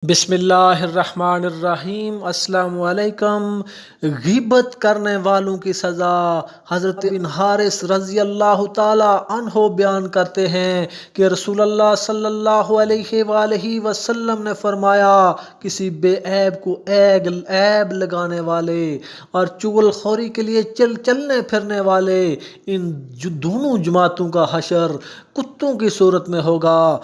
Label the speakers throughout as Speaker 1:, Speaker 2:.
Speaker 1: بسم اللہ الرحمن الرحیم۔ السلام علیکم۔ غیبت کرنے والوں کی سزا۔ حضرت بن حارث رضی اللہ تعالی عنہ بیان کرتے ہیں کہ رسول اللہ صلی اللہ علیہ وآلہ وسلم نے فرمایا، کسی بے عیب کو عیب لگانے والے اور چغل خوری کے لیے چلنے پھرنے والے، ان دونوں جماعتوں کا حشر کتوں کی صورت میں ہوگا۔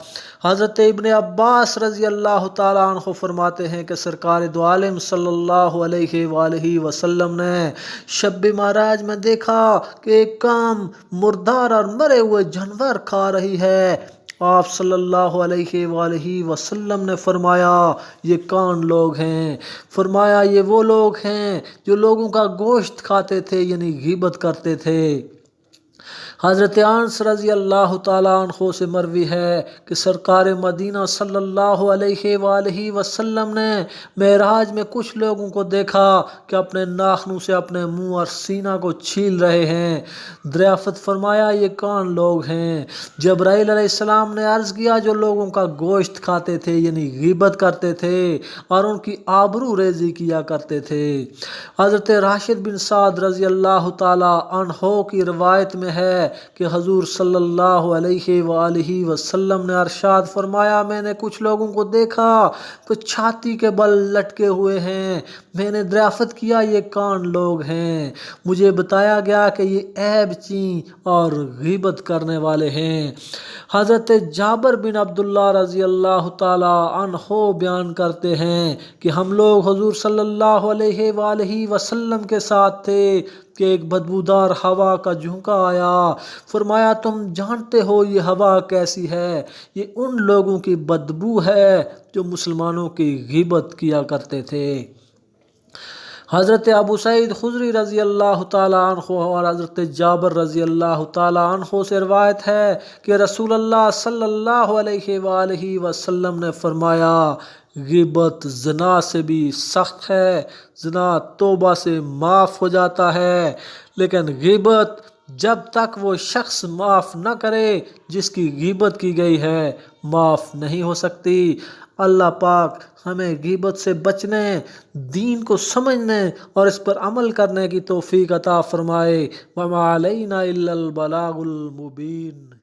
Speaker 1: حضرت ابن عباس رضی اللہ تعالیٰ عنہ فرماتے ہیں کہ سرکار دو عالم صلی اللہ علیہ وآلہ وسلم نے شب معراج میں دیکھا کہ ایک قوم مردار اور مرے ہوئے جانور کھا رہی ہے۔ آپ صلی اللہ علیہ وآلہ وسلم نے فرمایا، یہ کون لوگ ہیں؟ فرمایا، یہ وہ لوگ ہیں جو لوگوں کا گوشت کھاتے تھے، یعنی غیبت کرتے تھے۔ حضرت انس رضی اللہ تعالیٰ عنہ سے مروی ہے کہ سرکار مدینہ صلی اللہ علیہ وآلہ وسلم نے معراج میں کچھ لوگوں کو دیکھا کہ اپنے ناخنوں سے اپنے منہ اور سینہ کو چھیل رہے ہیں۔ دریافت فرمایا، یہ کون لوگ ہیں؟ جبرائیل علیہ السلام نے عرض کیا، جو لوگوں کا گوشت کھاتے تھے، یعنی غیبت کرتے تھے اور ان کی آبرو ریزی کیا کرتے تھے۔ حضرت راشد بن سعد رضی اللہ تعالیٰ عنہ کی روایت میں ہے کہ حضور صلی اللہ علیہ وآلہ وسلم نے ارشاد فرمایا، میں نے کچھ لوگوں کو دیکھا تو چھاتی کے بل لٹکے ہوئے ہیں۔ میں نے دریافت کیا، یہ کون لوگ ہیں؟ مجھے بتایا گیا کہ یہ عیب چین اور غیبت کرنے والے ہیں۔ حضرت جابر بن عبداللہ رضی اللہ تعالی عنہ بیان کرتے ہیں کہ ہم لوگ حضور صلی اللہ علیہ وآلہ وسلم کے ساتھ تھے کہ ایک بدبودار ہوا کا جھونکا آیا۔ فرمایا، تم جانتے ہو یہ ہوا کیسی ہے؟ یہ ان لوگوں کی بدبو ہے جو مسلمانوں کی غیبت کیا کرتے تھے۔ حضرت ابو سعید خدری رضی اللہ تعالیٰ عنہ اور حضرت جابر رضی اللہ تعالیٰ عنہ سے روایت ہے کہ رسول اللہ صلی اللہ علیہ وآلہ وسلم نے فرمایا، غیبت زنا سے بھی سخت ہے۔ زنا توبہ سے معاف ہو جاتا ہے، لیکن غیبت جب تک وہ شخص معاف نہ کرے جس کی غیبت کی گئی ہے، معاف نہیں ہو سکتی۔ اللہ پاک ہمیں غیبت سے بچنے، دین کو سمجھنے اور اس پر عمل کرنے کی توفیق عطا فرمائے۔ وَمَا عَلَيْنَا إِلَّا الْبَلَاغُ الْمُبِينُ۔